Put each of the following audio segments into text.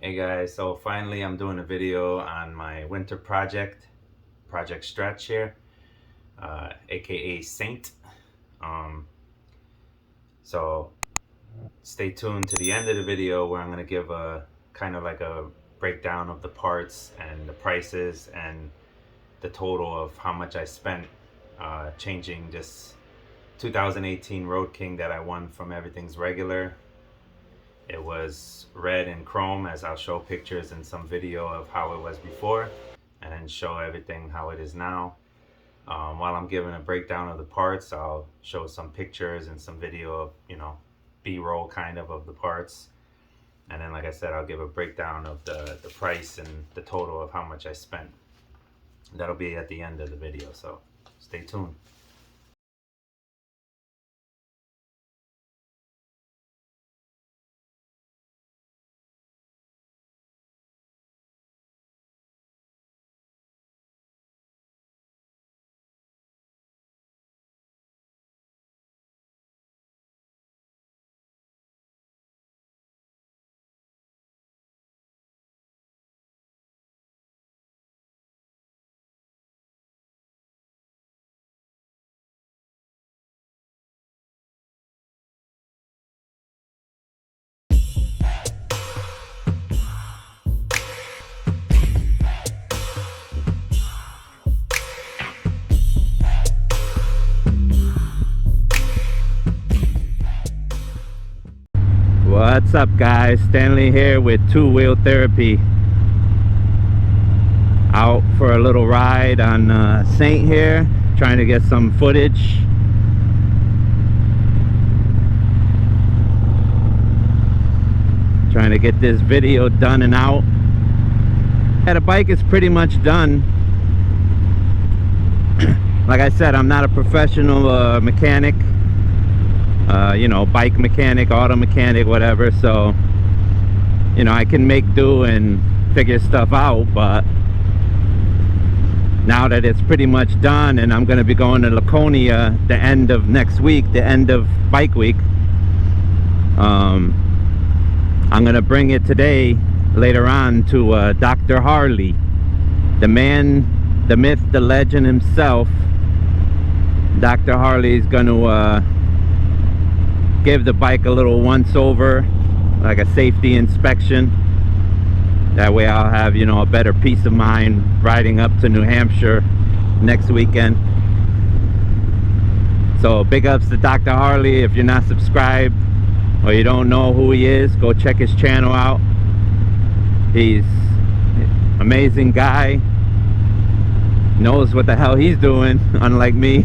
Hey guys, so finally I'm doing a video on my winter project Stretch here, aka Saint. Um, so stay tuned to the end of the video where I'm gonna give a kind of like a breakdown of the parts and the prices and the total of how much I spent changing this 2018 Road King that I won from Everything's Regular. It was red and chrome, as I'll show pictures and some video of how it was before, and then show everything how it is now. While I'm giving a breakdown of the parts, I'll show some pictures and some video of, B-roll kind of the parts. And then, like I said, I'll give a breakdown of the price and the total of how much I spent. That'll be at the end of the video, so stay tuned. What's up, guys? Stanley here with Two Wheel Therapy. Out for a little ride on Saint here, trying to get some footage. Trying to get this video done and out. Yeah, the bike is pretty much done. Like I said, I'm not a professional mechanic. Bike mechanic, auto mechanic, whatever, so I can make do and figure stuff out. But now that it's pretty much done and I'm going to be going to Laconia the end of next week, the end of bike week, I'm going to bring it today later on to Dr. Harley, the man, the myth, the legend himself. Dr. Harley is going to give the bike a little once over, like a safety inspection. That way I'll have a better peace of mind riding up to New Hampshire next weekend. So big ups to Dr. Harley. If you're not subscribed or you don't know who he is, go check his channel out. He's an amazing guy, knows what the hell he's doing, unlike me.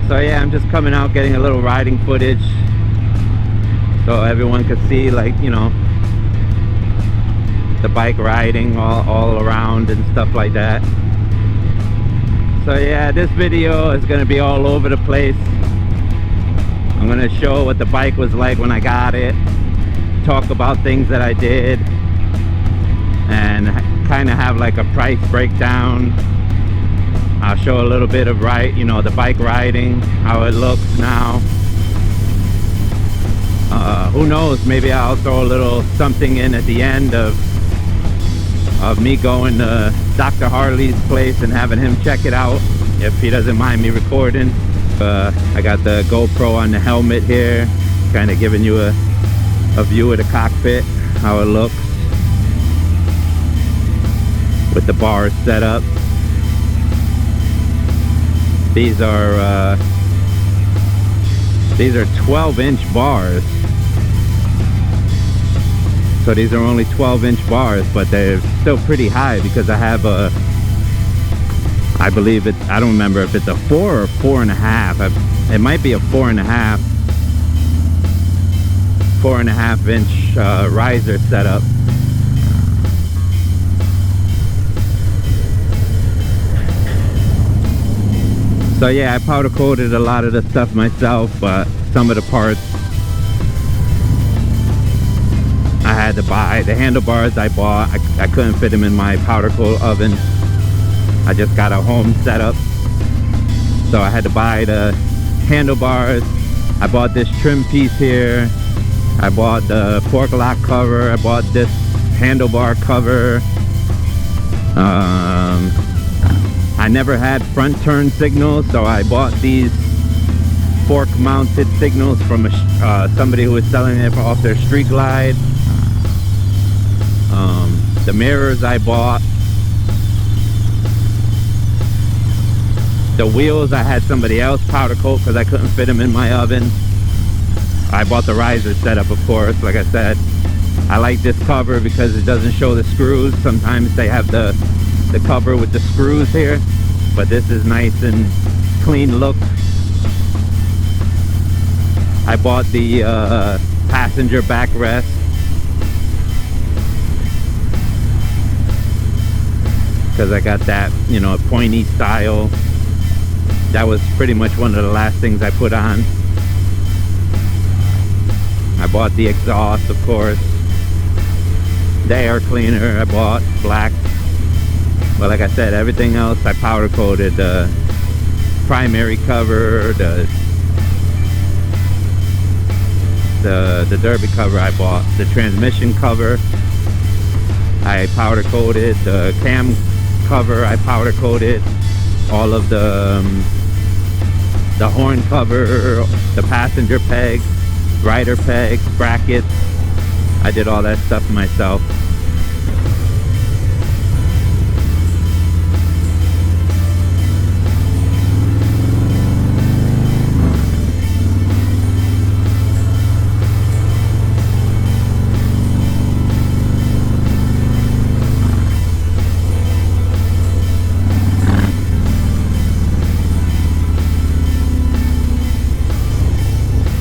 So yeah, I'm just coming out getting a little riding footage so everyone could see, like, the bike riding all around and stuff like that. So yeah, this video is going to be all over the place. I'm going to show what the bike was like when I got it, talk about things that I did, and kind of have like a price breakdown. I'll show a little bit of the bike riding, how it looks now. Who knows, maybe I'll throw a little something in at the end of me going to Dr. Harley's place and having him check it out, if he doesn't mind me recording. I got the GoPro on the helmet here, kind of giving you a view of the cockpit, how it looks with the bars set up. These are 12-inch bars. So these are only 12-inch bars, but they're still pretty high because I have I believe I don't remember if it's a 4 or 4.5. It might be a 4.5-inch riser setup. So yeah, I powder coated a lot of the stuff myself, but some of the parts I had to buy. The handlebars I bought, I couldn't fit them in my powder coat oven. I just got a home setup, so I had to buy the handlebars. I bought this trim piece here I bought the fork lock cover. I bought this handlebar cover. I never had front turn signals, so I bought these fork mounted signals from somebody who was selling it off their Street Glide. The mirrors I bought. The wheels I had somebody else powder coat because I couldn't fit them in my oven. I bought the riser setup, of course. Like I said, I like this cover because it doesn't show the screws. Sometimes they have the cover with the screws here, but this is nice and clean look. I bought the passenger backrest. Because I got that, you know, pointy style. That was pretty much one of the last things I put on. I bought the exhaust, of course. The air cleaner I bought, black. But like I said, everything else I powder coated. The primary cover, the derby cover I bought. The transmission cover I powder coated. The cam cover I powder coated. All of the horn cover, the passenger pegs, rider pegs, brackets. I did all that stuff myself.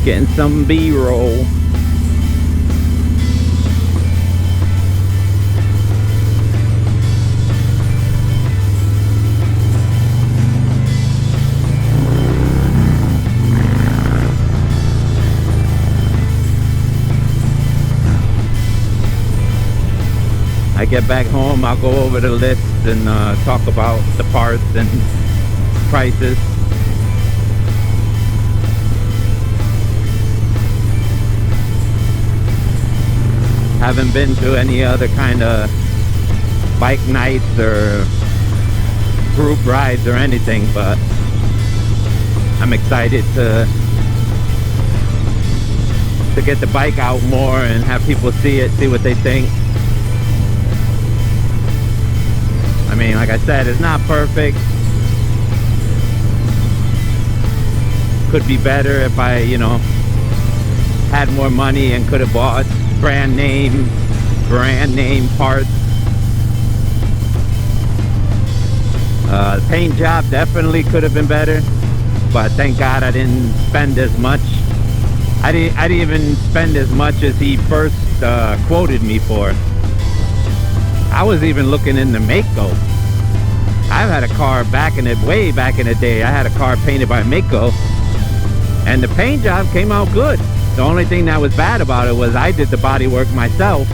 Getting some B-roll. I get back home, I'll go over the list and talk about the parts and prices. Haven't been to any other kind of bike nights or group rides or anything, but I'm excited to get the bike out more and have people see it, see what they think. I mean, like I said, it's not perfect. Could be better if I, you know, had more money and could have bought brand name parts. The paint job definitely could have been better, but thank God I didn't spend as much. I didn't even spend as much as he first quoted me for. I was even looking into Mako. I've had a car way back in the day. I had a car painted by Mako, and the paint job came out good. The only thing that was bad about it was I did the body work myself,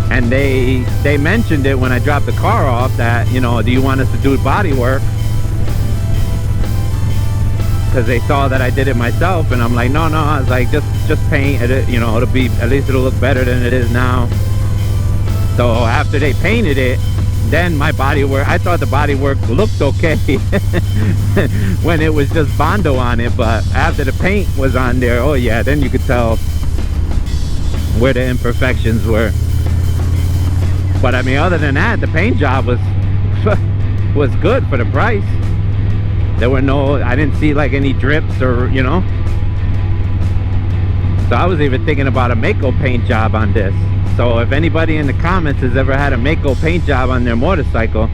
and they mentioned it when I dropped the car off that, you know, do you want us to do body work? Because they saw that I did it myself, and I'm like, no, I was like, just paint it, you know, at least it'll look better than it is now. So after they painted it, then my body work, I thought the body work looked okay when it was just Bondo on it, but after the paint was on there, oh yeah, then you could tell where the imperfections were. But I mean, other than that, the paint job was was good for the price. There were I didn't see like any drips or, you know. So I was even thinking about a Mako paint job on this. So if anybody in the comments has ever had a Mako paint job on their motorcycle,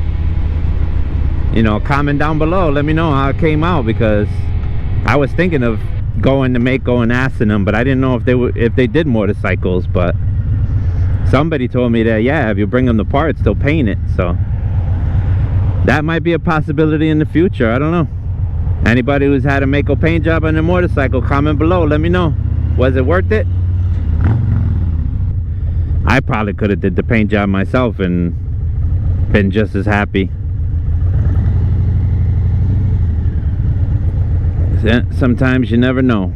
you know, comment down below, let me know how it came out, because I was thinking of going to Mako and asking them, but I didn't know if they did motorcycles. But somebody told me that, yeah, if you bring them the parts, they'll paint it. So that might be a possibility in the future. I don't know. Anybody who's had a Mako paint job on their motorcycle, comment below, let me know. Was it worth it? I probably could have did the paint job myself and been just as happy. Sometimes you never know.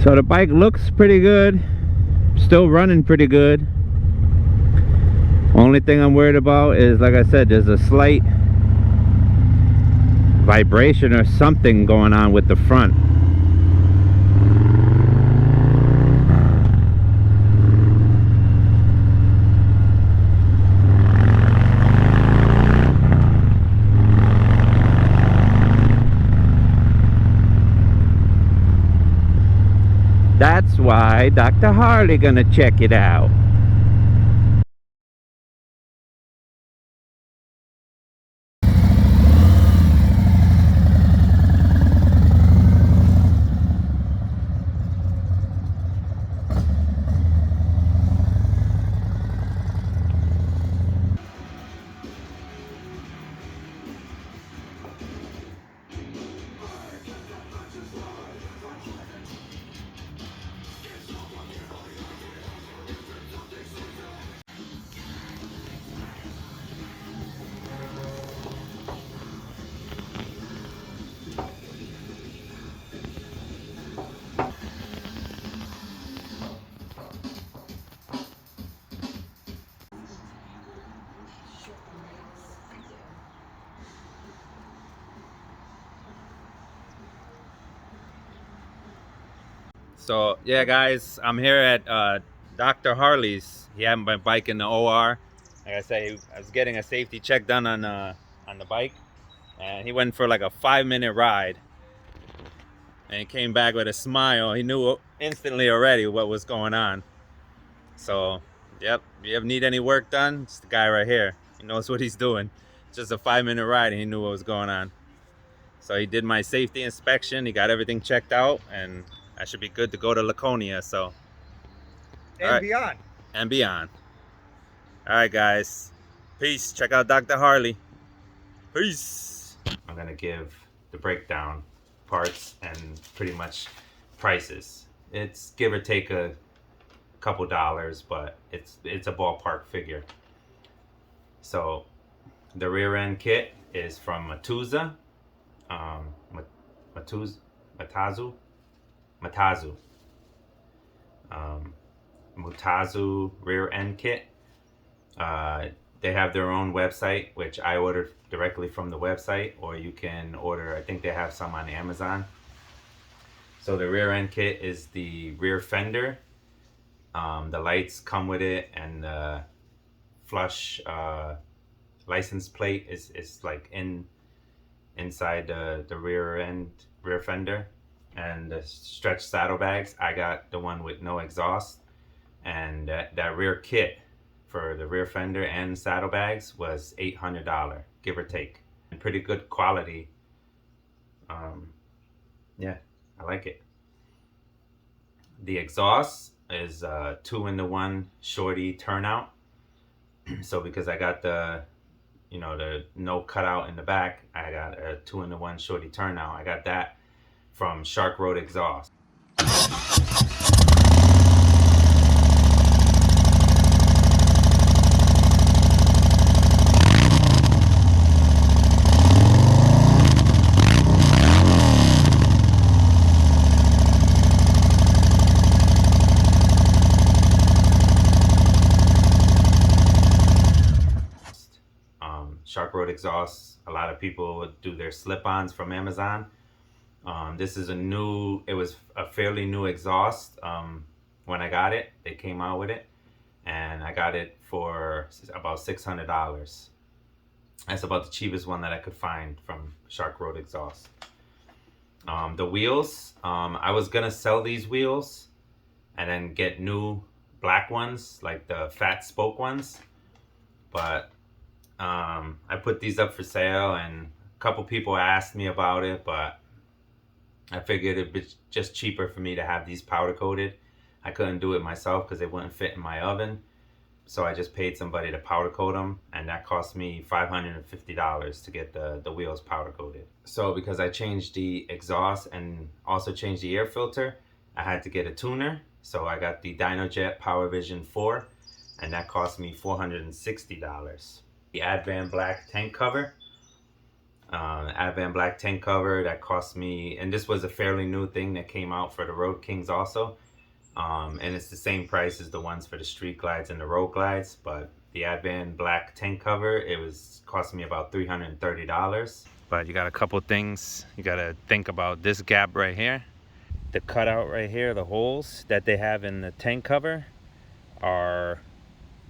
So the bike looks pretty good, still running pretty good. Only thing I'm worried about is, like I said, there's a slight vibration or something going on with the front. That's why Dr. Harley gonna check it out. So yeah, guys, I'm here at Dr. Harley's. He had my bike in the OR. Like I say, I was getting a safety check done on the bike, and he went for like a 5-minute ride, and he came back with a smile. He knew instantly already what was going on. So, yep, if you ever need any work done, it's the guy right here. He knows what he's doing. It's just a 5-minute ride, and he knew what was going on. So he did my safety inspection. He got everything checked out, and I should be good to go to Laconia. So. And beyond. And beyond. All right, guys. Peace. Check out Dr. Harley. Peace. I'm gonna give the breakdown parts and pretty much prices. It's give or take a couple dollars, but it's a ballpark figure. So the rear end kit is from Matazu. Matazu rear end kit. They have their own website, which I ordered directly from the website, or you can order, I think they have some on Amazon. So the rear end kit is the rear fender. The lights come with it, and the flush license plate is like inside the rear fender. And the stretch saddlebags, I got the one with no exhaust. And that rear kit for the rear fender and saddlebags was $800, give or take. And pretty good quality. Yeah, I like it. The exhaust is 2-in-1 shorty turnout. So because I got the no cutout in the back, I got a 2-in-1 shorty turnout. I got that from Shark Road Exhaust. Shark Road Exhaust, a lot of people do their slip-ons from Amazon. This is it was a fairly new exhaust. When I got it, they came out with it, and I got it for about $600. That's about the cheapest one that I could find from Shark Road Exhaust. The wheels, I was gonna sell these wheels and then get new black ones, like the fat spoke ones, but I put these up for sale, and a couple people asked me about it, but I figured it'd be just cheaper for me to have these powder coated. I couldn't do it myself because they wouldn't fit in my oven. So I just paid somebody to powder coat them, and that cost me $550 to get the wheels powder coated. So because I changed the exhaust and also changed the air filter, I had to get a tuner. So I got the DynoJet Power Vision 4, and that cost me $460. The Advan black tank cover, Advan black tank cover that cost me, and this was a fairly new thing that came out for the Road Kings also. And it's the same price as the ones for the Street Glides and the Road Glides, but the Advan black tank cover, it was costing me about $330. But you got a couple things you gotta think about. This gap right here, the cutout right here, the holes that they have in the tank cover are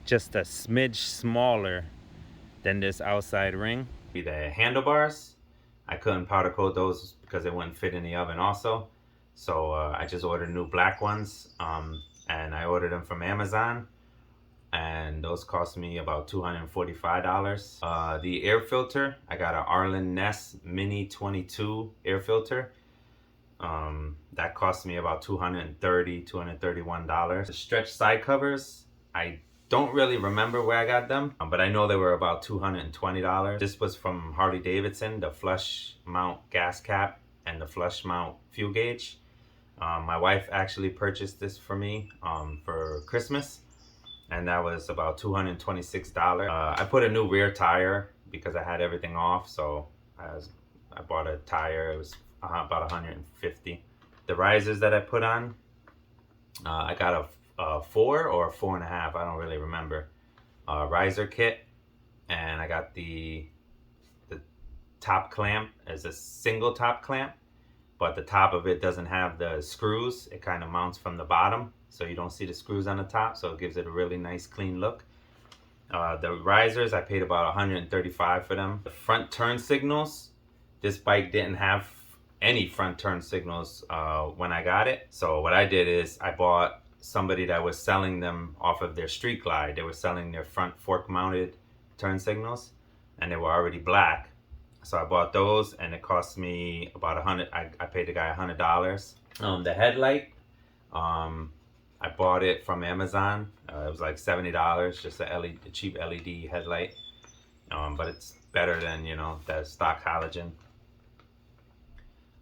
just a smidge smaller than this outside ring. The handlebars, I couldn't powder coat those because it wouldn't fit in the oven also. So I just ordered new black ones, and I ordered them from Amazon, and those cost me about $245. The air filter, I got an Arlen Ness Mini 22 air filter. That cost me about $230, $231. The stretch side covers, I don't really remember where I got them, but I know they were about $220. This was from Harley Davidson, the flush mount gas cap and the flush mount fuel gauge. My wife actually purchased this for me for Christmas, and that was about $226. I put a new rear tire because I had everything off, so I bought a tire. It was about $150. The risers that I put on, I got a 4 or a 4.5, I don't really remember, riser kit, and I got the top clamp as a single top clamp, but the top of it doesn't have the screws. It kind of mounts from the bottom, so you don't see the screws on the top, so it gives it a really nice clean look. The risers, I paid about $135 for them. The front turn signals, this bike didn't have any front turn signals when I got it. So what I did is I bought somebody that was selling them off of their Street Glide. They were selling their front fork mounted turn signals, and they were already black. So I bought those, and it cost me about $100. I paid the guy $100. The headlight, I bought it from Amazon. It was like $70, just a cheap LED headlight. But it's better than, you know, the stock halogen.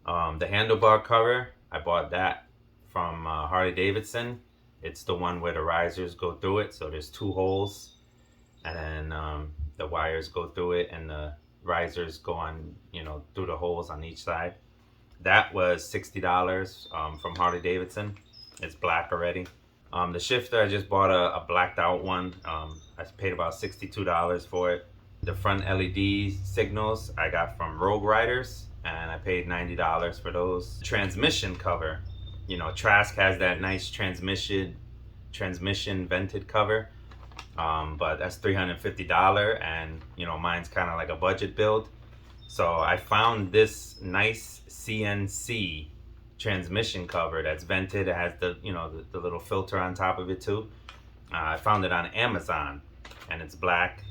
The handlebar cover, I bought that from Harley Davidson. It's the one where the risers go through it, so there's 2 holes, and then the wires go through it, and the risers go on, you know, through the holes on each side. That was $60 from Harley Davidson. It's black already. The shifter, I just bought a blacked out one. I paid about $62 for it. The front LED signals I got from Rogue Riders, and I paid $90 for those. Transmission cover, you know, Trask has that nice transmission vented cover, but that's $350, and you know, mine's kind of like a budget build. So I found this nice CNC transmission cover that's vented. It has the, you know, the little filter on top of it too. I found it on Amazon, and it's black.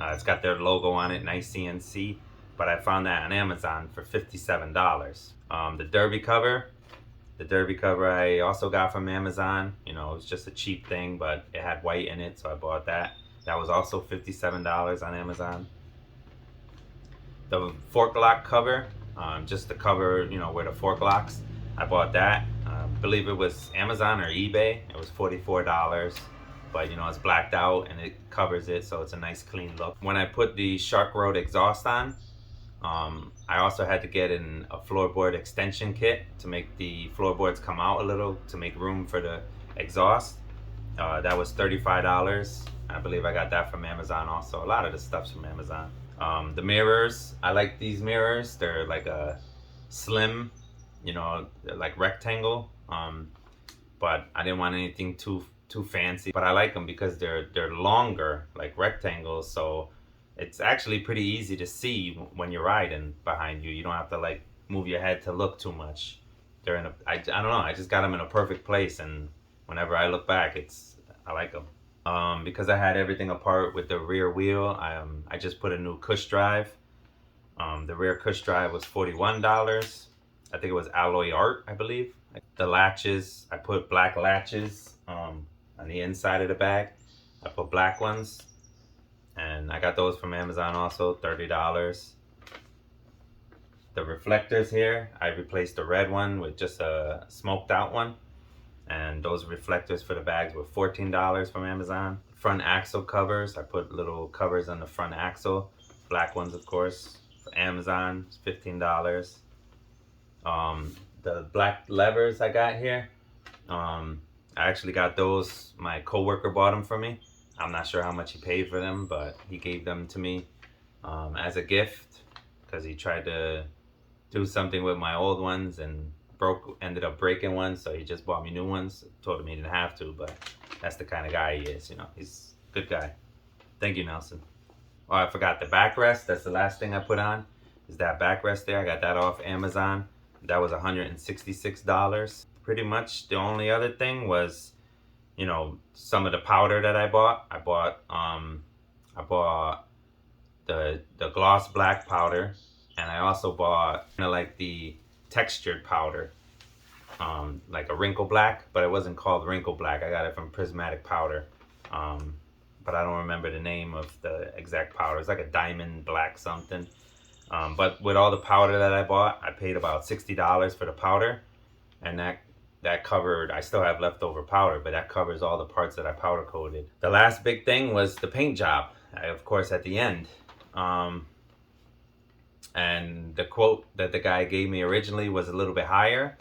It's got their logo on it, nice CNC. But I found that on Amazon for $57. The derby cover I also got from Amazon. You know, it was just a cheap thing, but it had white in it, so I bought that. That was also $57 on Amazon. The fork lock cover, just the cover, you know, where the fork locks, I bought that. I believe it was Amazon or eBay. It was $44. But you know, it's blacked out and it covers it, so it's a nice clean look. When I put the Shark Road exhaust on, I also had to get in a floorboard extension kit to make the floorboards come out a little, to make room for the exhaust. That was $35. I believe I got that from Amazon also. A lot of the stuff's from Amazon. The mirrors, I like these mirrors. They're like a slim, you know, like rectangle. But I didn't want anything too fancy. But I like them because they're longer, like rectangles. So it's actually pretty easy to see when you're riding behind you. You don't have to like move your head to look too much. They're in I don't know, I just got them in a perfect place, and whenever I look back, I like them. Because I had everything apart with the rear wheel, I just put a new cush drive. The rear cush drive was $41. I think it was alloy art, I believe. The latches, I put black latches on the inside of the bag. I put black ones, and I got those from Amazon also, $30. The reflectors here, I replaced the red one with just a smoked out one, and those reflectors for the bags were $14 from Amazon. Front axle covers, I put little covers on the front axle, black ones of course, Amazon. It's $15. The black levers I got here, I actually got those. My coworker bought them for me. I'm not sure how much he paid for them, but he gave them to me as a gift because he tried to do something with my old ones and ended up breaking one, so he just bought me new ones. Told him he didn't have to, but that's the kind of guy he is, you know. He's a good guy. Thank you, Nelson. Oh, I forgot the backrest. That's the last thing I put on, is that backrest there. I got that off Amazon. That was $166. Pretty much the only other thing was, you know, some of the powder that I bought. I bought the gloss black powder, and I also bought kind of like the textured powder, like a wrinkle black, but it wasn't called wrinkle black. I got it from Prismatic Powder, but I don't remember the name of the exact powder. It's like a diamond black something. But with all the powder that I bought, I paid about $60 for the powder, and that covered, I still have leftover powder, but that covers all the parts that I powder coated. The last big thing was the paint job, of course, at the end. And the quote that the guy gave me originally was a little bit higher,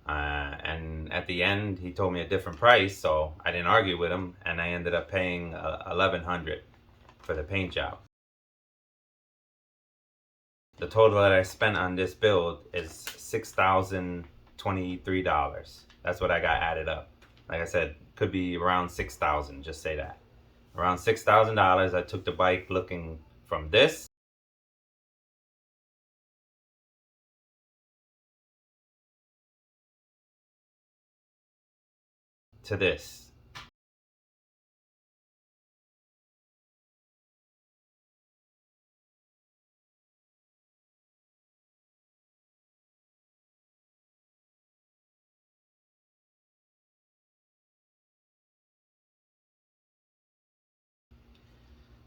and at the end he told me a different price, so I didn't argue with him, and I ended up paying $1,100 for the paint job. The total that I spent on this build is $6,023. That's what I got added up. Like I said, could be around $6,000, just say that. Around $6,000. I took the bike looking from this to this.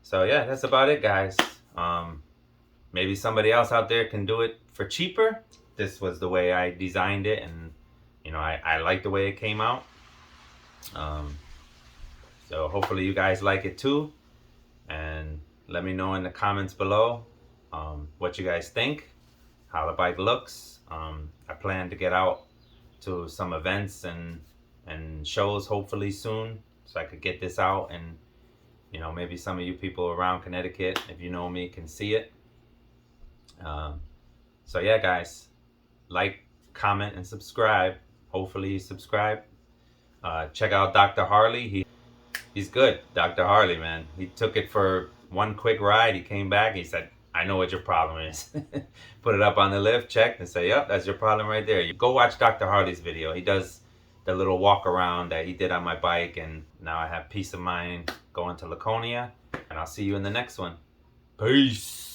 So yeah, that's about it, guys. Maybe somebody else out there can do it for cheaper. This was the way I designed it, and you know, I like the way it came out. So hopefully you guys like it too, and let me know in the comments below what you guys think, how the bike looks. I plan to get out to some events and shows hopefully soon, so I could get this out, and you know, maybe some of you people around Connecticut, if you know me, can see it. So yeah, guys, like, comment, and subscribe. Hopefully you subscribe. Check out Dr. Harley. He's good, Dr. Harley, man. He took it for one quick ride. He came back. He said, I know what your problem is. Put it up on the lift, checked, and say, yep, that's your problem right there. You go watch Dr. Harley's video. He does the little walk around that he did on my bike, and now I have peace of mind going to Laconia, and I'll see you in the next one. Peace.